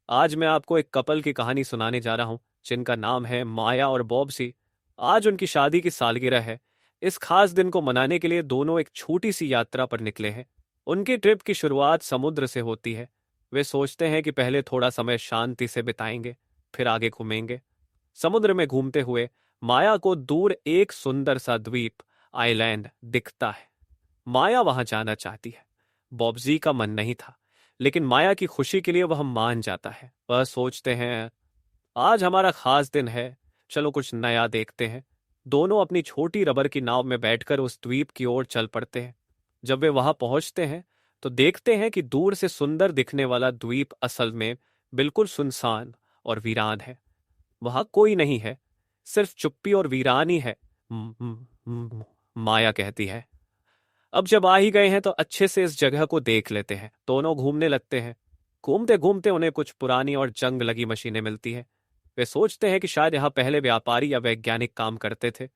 आज मैं आपको एक कपल की कहानी सुनाने जा रहा हूँ जिनका नाम है माया और बॉब्सी। आज उनकी शादी की सालगिरह है। इस खास दिन को मनाने के लिए दोनों एक छोटी सी यात्रा पर निकले हैं। उनकी ट्रिप की शुरुआत समुद्र से होती है। वे सोचते हैं कि पहले थोड़ा समय शांति से बिताएंगे, फिर आगे घूमेंगे। समुद्र में घूमते हुए माया को दूर एक सुंदर सा द्वीप, आइलैंड दिखता है। माया वहां जाना चाहती है। बॉब्जी का मन नहीं था, लेकिन माया की खुशी के लिए वह मान जाता है। वह सोचते हैं, आज हमारा खास दिन है, चलो कुछ नया देखते हैं। दोनों अपनी छोटी रबर की नाव में बैठकर उस द्वीप की ओर चल पड़ते हैं। जब वे वहां पहुंचते हैं तो देखते हैं कि दूर से सुंदर दिखने वाला द्वीप असल में बिल्कुल सुनसान और वीरान है। वहां कोई नहीं है, सिर्फ चुप्पी और वीरानी है। माया कहती है, अब जब आ ही गए हैं तो अच्छे से इस जगह को देख लेते हैं। दोनों घूमने लगते हैं। घूमते घूमते उन्हें कुछ पुरानी और जंग लगी मशीनें मिलती हैं। वे सोचते हैं कि शायद यहाँ पहले व्यापारी या वैज्ञानिक काम करते थे।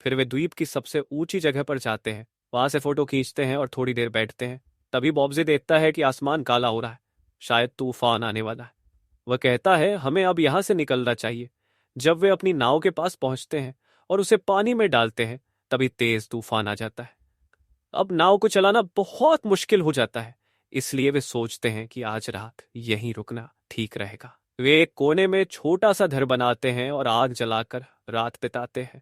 फिर वे द्वीप की सबसे ऊंची जगह पर जाते हैं। वहां से फोटो खींचते हैं और थोड़ी देर बैठते हैं। तभी बॉब्जी देखता है कि आसमान काला हो रहा है, शायद तूफान आने वाला है। वह कहता है, हमें अब यहां से निकलना चाहिए। जब वे अपनी नाव के पास पहुंचते हैं और उसे पानी में डालते हैं, तभी तेज तूफान आ जाता है। अब नाव को चलाना बहुत मुश्किल हो जाता है। इसलिए वे सोचते हैं कि आज रात यहीं रुकना ठीक रहेगा। वे एक कोने में छोटा सा घर बनाते हैं और आग जलाकर रात बिताते हैं।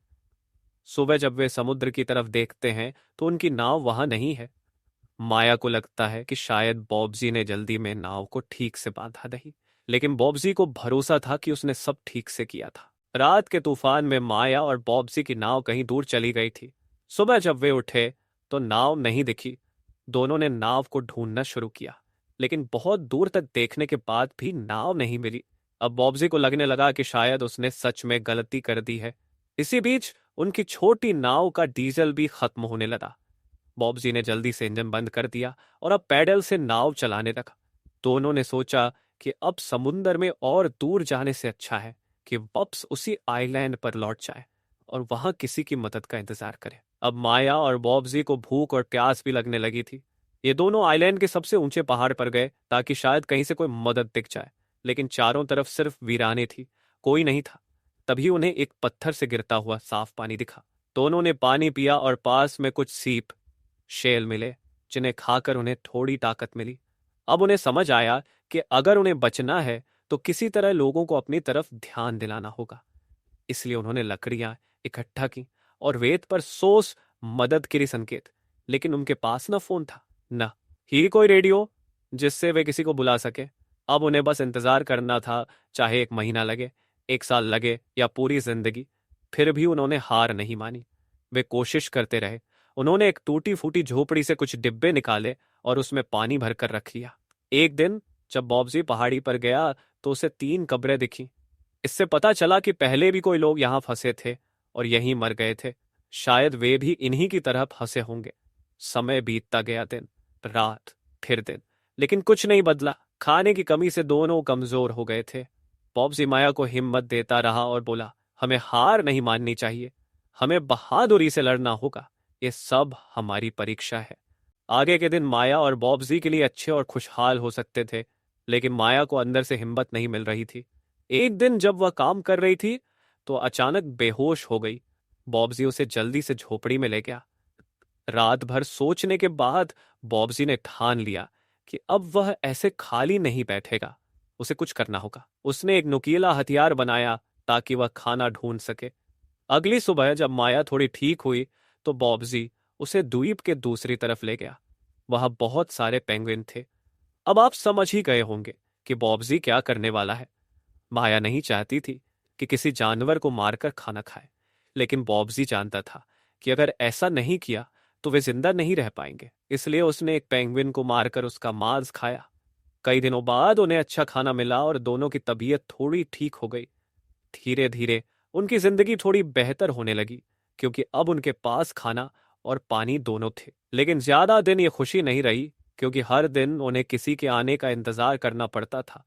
सुबह जब वे समुद्र की तरफ देखते हैं तो उनकी नाव वहां नहीं है। माया को लगता है कि शायद बॉब्जी ने जल्दी में नाव को ठीक से बांधा नहीं, लेकिन बॉब्जी को भरोसा था कि उसने सब ठीक से किया था। रात के तूफान में माया और बॉब्जी की नाव कहीं दूर चली गई थी। सुबह जब वे उठे तो नाव नहीं दिखी। दोनों ने नाव को ढूंढना शुरू किया, लेकिन बहुत दूर तक देखने के बाद भी नाव नहीं मिली। अब बॉब्जी को लगने लगा कि शायद उसने सच में गलती कर दी है। इसी बीच उनकी छोटी नाव का डीजल भी खत्म होने लगा। बॉब्जी ने जल्दी से इंजन बंद कर दिया और अब पैडल से नाव चलाने लगा। दोनों ने सोचा कि अब समुंदर में और दूर जाने से अच्छा है कि वापस उसी आइलैंड पर लौट जाए और वहां किसी की मदद का इंतजार करे। अब माया और बॉब्जी को भूख और प्यास भी लगने लगी थी। ये दोनों आइलैंड के सबसे ऊंचे पहाड़ पर गए ताकि शायद कहीं से कोई मदद दिख जाए, लेकिन चारों तरफ सिर्फ वीराने थी, कोई नहीं था। तभी उन्हें एक पत्थर से गिरता हुआ साफ पानी दिखा। दोनों ने पानी पिया और पास में कुछ सीप, शेल मिले, जिन्हें खाकर उन्हें थोड़ी ताकत मिली। अब उन्हें समझ आया कि अगर उन्हें बचना है तो किसी तरह लोगों को अपनी तरफ ध्यान दिलाना होगा। इसलिए उन्होंने लकड़ियां इकट्ठा की और वेद पर सोस मदद के लिए संकेत। लेकिन उनके पास न फोन था, न ही कोई रेडियो जिससे वे किसी को बुला सके। अब उन्हें बस इंतजार करना था, चाहे 1 महीना लगे, 1 साल लगे या पूरी जिंदगी। फिर भी उन्होंने हार नहीं मानी। वे कोशिश करते रहे। उन्होंने एक टूटी फूटी झोपड़ी से कुछ डिब्बे निकाले और उसमें पानी भरकर रख लिया। एक दिन जब बॉब्जी पहाड़ी पर गया तो उसे 3 कब्रें दिखी। इससे पता चला कि पहले भी कोई लोग यहां फंसे थे और यहीं मर गए थे। शायद वे भी इन्हीं की तरह फंसे होंगे। समय बीतता गया, दिन, रात, फिर दिन, लेकिन कुछ नहीं बदला। खाने की कमी से दोनों कमजोर हो गए थे। पॉप्सी माया को हिम्मत देता रहा और बोला, हमें हार नहीं माननी चाहिए, हमें बहादुरी से लड़ना होगा। ये सब हमारी परीक्षा है। आगे के दिन माया और बॉब्जी के लिए अच्छे और खुशहाल हो सकते थे, लेकिन माया को अंदर से हिम्मत नहीं मिल रही थी। एक दिन जब वह काम कर रही थी तो अचानक बेहोश हो गई। बॉब्जी उसे जल्दी से झोपड़ी में ले गया। रात भर सोचने के बाद बॉब्जी ने ठान लिया कि अब वह ऐसे खाली नहीं बैठेगा, उसे कुछ करना होगा। उसने एक नुकीला हथियार बनाया ताकि वह खाना ढूंढ सके। अगली सुबह जब माया थोड़ी ठीक हुई तो बॉब्जी उसे द्वीप के दूसरी तरफ ले गया। वहां बहुत सारे पेंगुइन थे। अब आप समझ ही गए होंगे कि बॉब्जी क्या करने वाला है। माया नहीं चाहती थी कि किसी जानवर को मारकर खाना खाए, लेकिन बॉब्जी जानता था कि अगर ऐसा नहीं किया तो वे जिंदा नहीं रह पाएंगे। इसलिए उसने एक पेंगुइन को मारकर उसका मांस खाया। कई दिनों बाद उन्हें अच्छा खाना मिला और दोनों की तबीयत थोड़ी ठीक हो गई। धीरे धीरे उनकी जिंदगी थोड़ी बेहतर होने लगी, क्योंकि अब उनके पास खाना और पानी दोनों थे। लेकिन ज्यादा दिन ये खुशी नहीं रही, क्योंकि हर दिन उन्हें किसी के आने का इंतजार करना पड़ता था।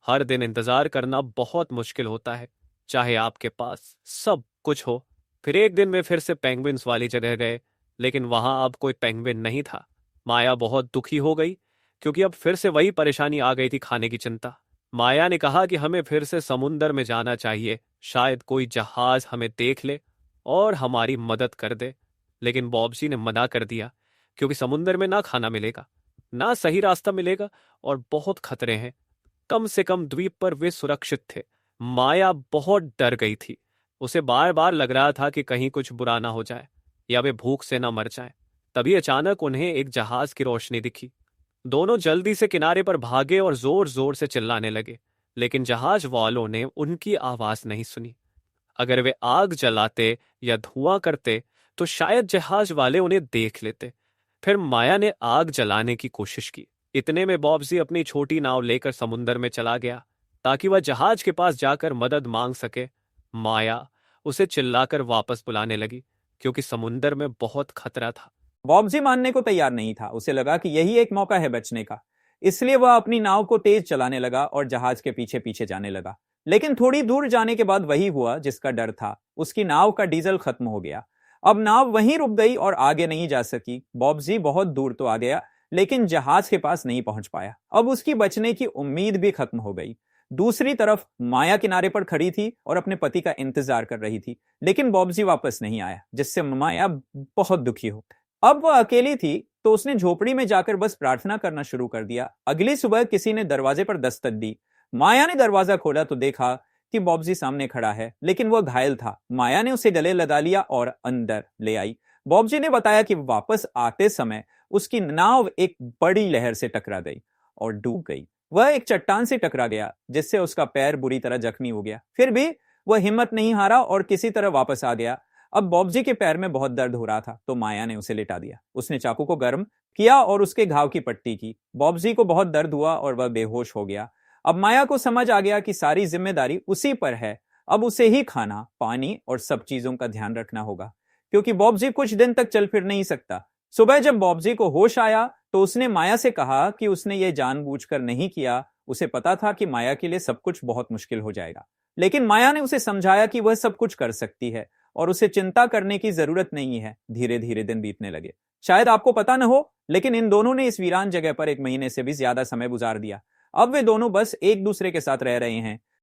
हर दिन इंतजार करना बहुत मुश्किल होता है, चाहे आपके पास सब कुछ हो। फिर एक दिन वे फिर से पेंगुइन्स वाली जगह गए, लेकिन वहां अब कोई पेंगुइन नहीं था। माया बहुत दुखी हो गई, क्योंकि अब फिर से वही परेशानी आ गई थी, खाने की चिंता। माया ने कहा कि हमें फिर से समुंदर में जाना चाहिए, शायद कोई जहाज हमें देख ले और हमारी मदद कर दे। लेकिन बॉब्सी ने मना कर दिया, क्योंकि समुंदर में ना खाना मिलेगा, ना सही रास्ता मिलेगा और बहुत खतरे हैं। कम से कम द्वीप पर वे सुरक्षित थे। माया बहुत डर गई थी। उसे बार बार लग रहा था कि कहीं कुछ बुरा ना हो जाए या वे भूख से ना मर जाएं। तभी अचानक उन्हें एक जहाज की रोशनी दिखी। दोनों जल्दी से किनारे पर भागे और जोर जोर से चिल्लाने लगे, लेकिन जहाज वालों ने उनकी आवाज नहीं सुनी। अगर वे आग जलाते या धुआं करते तो शायद जहाज वाले उन्हें देख लेते। फिर माया ने आग जलाने की कोशिश की। इतने में बॉब्सी अपनी छोटी नाव लेकर समुंदर में चला गया, ताकि वह जहाज के पास जाकर मदद मांग सके। माया उसे चिल्लाकर वापस बुलाने लगी, क्योंकि समुंदर में बहुत खतरा था। बॉब्जी मानने को तैयार नहीं था। उसे लगा कि यही एक मौका है बचने का। इसलिए वह अपनी नाव को तेज चलाने लगा और जहाज के पीछे पीछे जाने लगा। लेकिन थोड़ी दूर जाने के बाद वही हुआ जिसका डर था। उसकी नाव का डीजल खत्म हो गया। अब नाव वहीं रुक गई और आगे नहीं जा सकी। बॉब्जी बहुत दूर तो आ गया, लेकिन जहाज के पास नहीं पहुंच पाया। अब उसकी बचने की उम्मीद भी खत्म हो गई। दूसरी तरफ माया किनारे पर खड़ी थी और अपने पति का इंतजार कर रही थी, लेकिन बॉब्जी वापस नहीं आया, जिससे माया बहुत दुखी हो। अब वह अकेली थी, तो उसने झोपड़ी में जाकर बस प्रार्थना करना शुरू कर दिया। अगली सुबह किसी ने दरवाजे पर दस्तक दी। माया ने दरवाजा खोला तो देखा कि बॉब्जी सामने खड़ा है, लेकिन वह घायल था। माया ने उसे गले लगा लिया और अंदर ले आई। बॉब्जी ने बताया कि वापस आते समय उसकी नाव एक बड़ी लहर से टकरा गई और डूब गई। वह एक चट्टान से टकरा गया, जिससे उसका पैर बुरी तरह जख्मी हो गया। फिर भी वह हिम्मत नहीं हारा और किसी तरह वापस आ गया। अब बॉब्जी के पैर में बहुत दर्द हो रहा था, तो माया ने उसे लिटा दिया। उसने चाकू को गर्म किया और उसके घाव की पट्टी की। बॉब्जी को बहुत दर्द हुआ और वह बेहोश हो गया। अब माया को समझ आ गया कि सारी जिम्मेदारी उसी पर है। अब उसे ही खाना, पानी और सब चीजों का ध्यान रखना होगा, क्योंकि बॉब्जी कुछ दिन तक चल फिर नहीं सकता। सुबह जब बॉब्जी को होश आया तो उसने माया से कहा कि उसने ये जानबूझकर नहीं किया। उसे पता था कि माया के लिए सब कुछ बहुत मुश्किल हो जाएगा, लेकिन माया ने उसे समझाया कि वह सब कुछ कर सकती है और उसे चिंता करने की जरूरत नहीं है। धीरे धीरे दिन बीतने लगे। शायद आपको पता न हो, लेकिन इन दोनों ने इस वीरान जगह पर 1 महीने से भी ज्यादा समय गुजार दिया। अब वे दोनों बस एक दूसरे के साथ रह रहे हैं।